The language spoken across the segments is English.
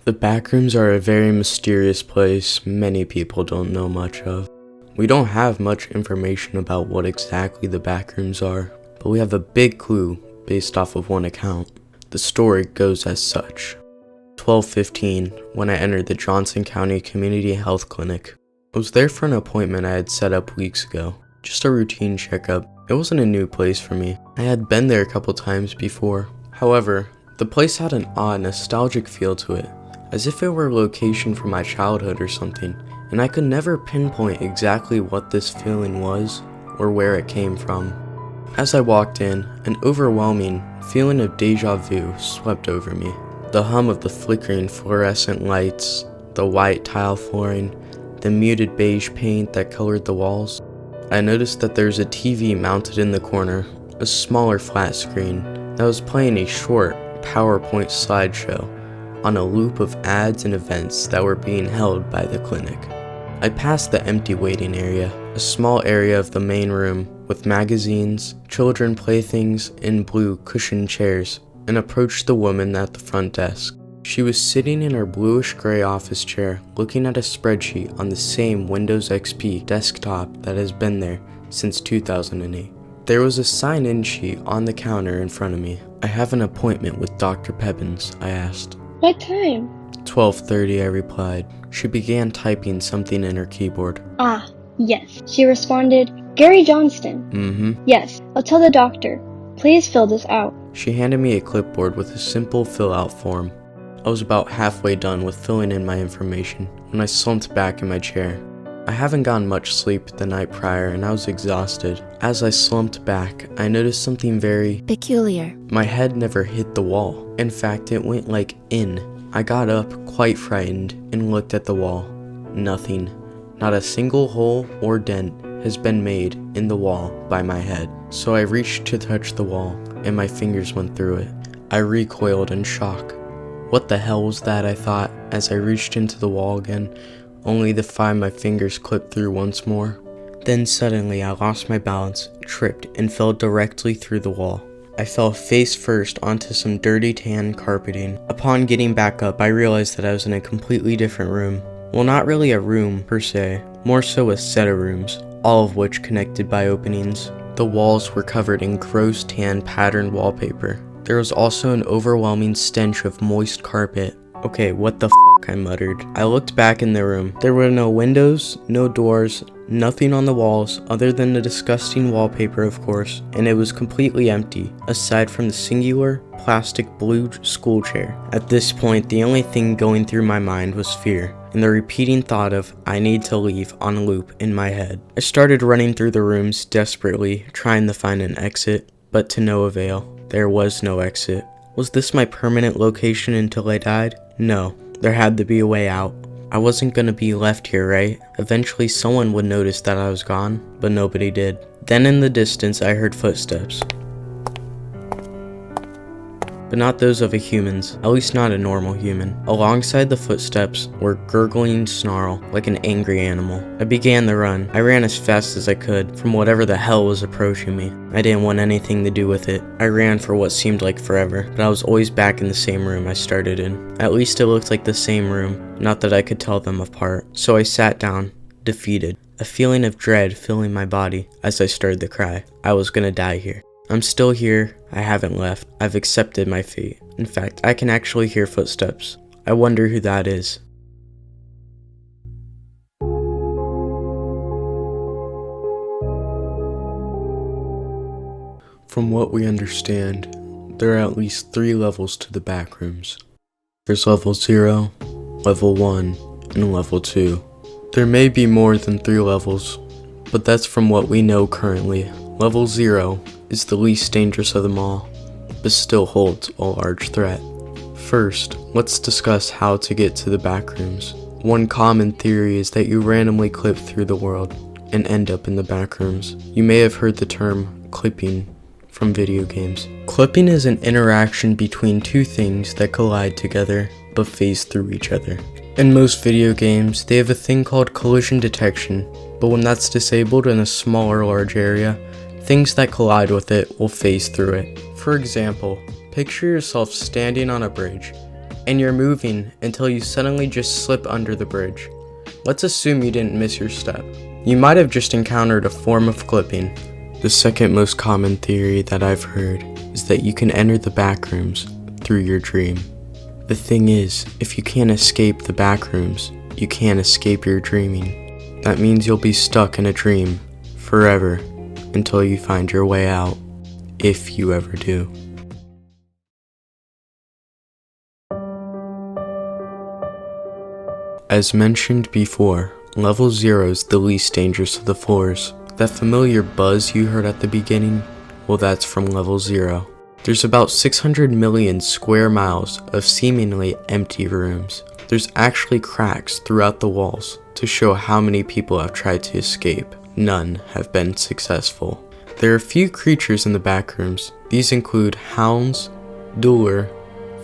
The Backrooms are a very mysterious place many people don't know much of. We don't have much information about what exactly the Backrooms are, but we have a big clue based off of one account. The story goes as such. 12:15, when I entered the Johnson County Community Health Clinic. I was there for an appointment I had set up weeks ago. Just a routine checkup. It wasn't a new place for me. I had been there a couple times before. However, the place had an odd, nostalgic feel to it, as if it were a location from my childhood or something, and I could never pinpoint exactly what this feeling was or where it came from. As I walked in, an overwhelming feeling of deja vu swept over me. The hum of the flickering fluorescent lights, the white tile flooring, the muted beige paint that colored the walls. I noticed that there was a TV mounted in the corner, a smaller flat screen, that was playing a short PowerPoint slideshow on a loop of ads and events that were being held by the clinic. I passed the empty waiting area, a small area of the main room with magazines, children playthings, and blue cushioned chairs, and approached the woman at the front desk. She was sitting in her bluish-gray office chair, looking at a spreadsheet on the same Windows XP desktop that has been there since 2008. There was a sign-in sheet on the counter in front of me. "I have an appointment with Dr. Peppins," I asked. What time? 12:30, I replied. She began typing something in her keyboard. Ah, yes. She responded, Gary Johnston. Yes, I'll tell the doctor. Please fill this out. She handed me a clipboard with a simple fill-out form. I was about halfway done with filling in my information when I slumped back in my chair. I haven't gotten much sleep the night prior and I was exhausted. As I slumped back, I noticed something very peculiar. My head never hit the wall. In fact, it went like in. I got up, quite frightened, and looked at the wall. Nothing. Not a single hole or dent has been made in the wall by my head. So I reached to touch the wall, and my fingers went through it. I recoiled in shock. What the hell was that, I thought, as I reached into the wall again, only to find my fingers clipped through once more. Then suddenly I lost my balance, tripped, and fell directly through the wall. I fell face first onto some dirty tan carpeting. Upon getting back up, I realized that I was in a completely different room. Well, not really a room per se, more so a set of rooms, all of which connected by openings. The walls were covered in gross tan patterned wallpaper. There was also an overwhelming stench of moist carpet. Okay, what the fuck, I muttered. I looked back in the room. There were no windows, no doors, nothing on the walls other than the disgusting wallpaper, of course, and it was completely empty, aside from the singular, plastic blue school chair. At this point, the only thing going through my mind was fear, and the repeating thought of, I need to leave, on a loop in my head. I started running through the rooms desperately, trying to find an exit, but to no avail. There was no exit. Was this my permanent location until I died? No, there had to be a way out. I wasn't gonna be left here, right? Eventually someone would notice that I was gone, but nobody did. Then in the distance I heard footsteps. But not those of a human's, at least not a normal human. Alongside the footsteps were gurgling snarl, like an angry animal. I began the run. I ran as fast as I could from whatever the hell was approaching me. I didn't want anything to do with it. I ran for what seemed like forever, but I was always back in the same room I started in. At least it looked like the same room, not that I could tell them apart. So I sat down, defeated, a feeling of dread filling my body as I started to cry. I was gonna die here. I'm still here, I haven't left, I've accepted my fate. In fact, I can actually hear footsteps. I wonder who that is. From what we understand, there are at least 3 levels to the Backrooms. There's level 0, level 1, and level 2. There may be more than 3 levels, but that's from what we know currently. Level 0 is the least dangerous of them all, but still holds a large threat. First, let's discuss how to get to the Backrooms. One common theory is that you randomly clip through the world and end up in the Backrooms. You may have heard the term clipping from video games. Clipping is an interaction between two things that collide together but phase through each other. In most video games, they have a thing called collision detection, but when that's disabled in a small or large area, things that collide with it will phase through it. For example, picture yourself standing on a bridge. and you're moving until you suddenly just slip under the bridge. Let's assume you didn't miss your step. You might have just encountered a form of clipping. The second most common theory that I've heard is that you can enter the backrooms through your dream. The thing is, if you can't escape the backrooms, you can't escape your dreaming. That means you'll be stuck in a dream forever until you find your way out, if you ever do. As mentioned before, level 0 is the least dangerous of the floors. That familiar buzz you heard at the beginning, well, that's from level 0. There's about 600 million square miles of seemingly empty rooms. There's actually cracks throughout the walls to show how many people have tried to escape. None have been successful. There are a few creatures in the backrooms. These include hounds, dueler,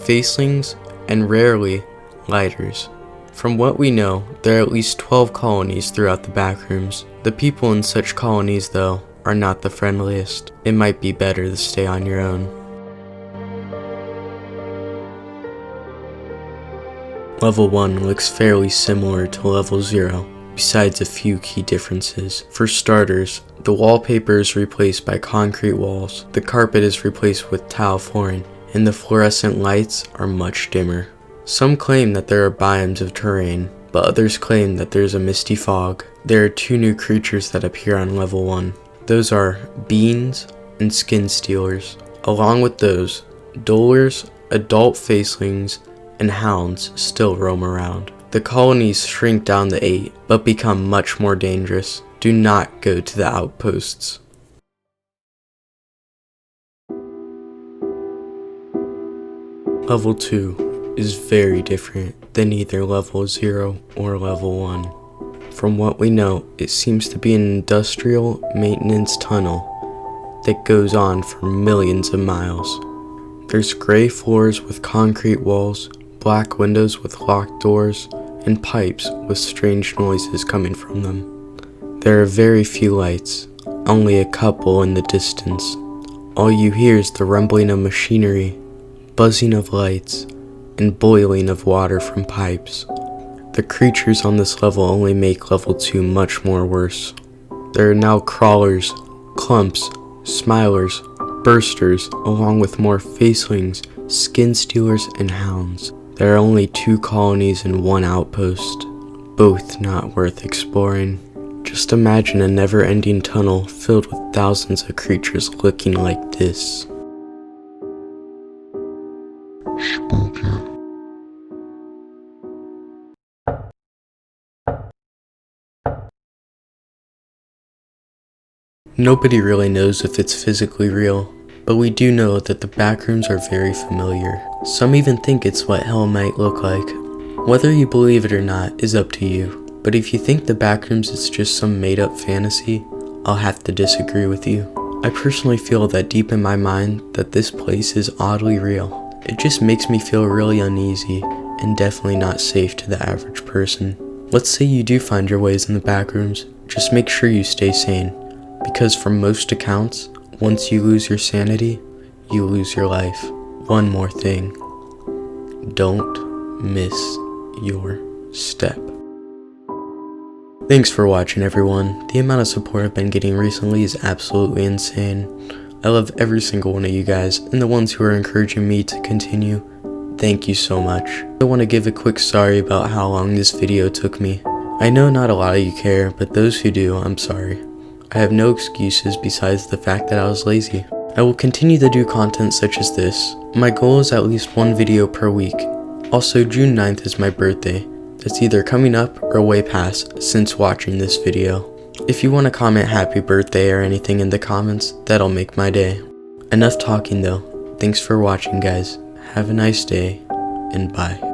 facelings, and rarely, lighters. From what we know, there are at least 12 colonies throughout the backrooms. The people in such colonies, though, are not the friendliest. It might be better to stay on your own. Level 1 looks fairly similar to level 0, besides a few key differences. For starters, the wallpaper is replaced by concrete walls, the carpet is replaced with tile flooring, and the fluorescent lights are much dimmer. Some claim that there are biomes of terrain, but others claim that there's a misty fog. There are 2 new creatures that appear on level 1. Those are beans and skin stealers. Along with those, duelers, adult facelings, and hounds still roam around. The colonies shrink down to 8, but become much more dangerous. Do not go to the outposts. Level 2 is very different than either level 0 or level 1. From what we know, it seems to be an industrial maintenance tunnel that goes on for millions of miles. There's gray floors with concrete walls, black windows with locked doors, and pipes with strange noises coming from them. There are very few lights, only a couple in the distance. All you hear is the rumbling of machinery, buzzing of lights, and boiling of water from pipes. The creatures on this level only make level 2 much more worse. There are now crawlers, clumps, smilers, bursters, along with more facelings, skin stealers, and hounds. There are only 2 colonies and 1 outpost, both not worth exploring. Just imagine a never-ending tunnel filled with thousands of creatures looking like this. Nobody really knows if it's physically real, but we do know that the backrooms are very familiar. Some even think it's what hell might look like. Whether you believe it or not is up to you, but if you think the backrooms is just some made-up fantasy, I'll have to disagree with you. I personally feel that deep in my mind that this place is oddly real. It just makes me feel really uneasy and definitely not safe to the average person. Let's say you do find your ways in the backrooms, just make sure you stay sane. Because from most accounts, once you lose your sanity, you lose your life. One more thing. Don't miss your step. Thanks for watching, everyone. The amount of support I've been getting recently is absolutely insane. I love every single one of you guys, and the ones who are encouraging me to continue. Thank you so much. I want to give a quick sorry about how long this video took me. I know not a lot of you care, but those who do, I'm sorry. I have no excuses besides the fact that I was lazy. I will continue to do content such as this. My goal is at least 1 video per week. Also, June 9th is my birthday. It's either coming up or way past since watching this video. If you want to comment happy birthday or anything in the comments, that'll make my day. Enough talking though. Thanks for watching, guys. Have a nice day, and bye.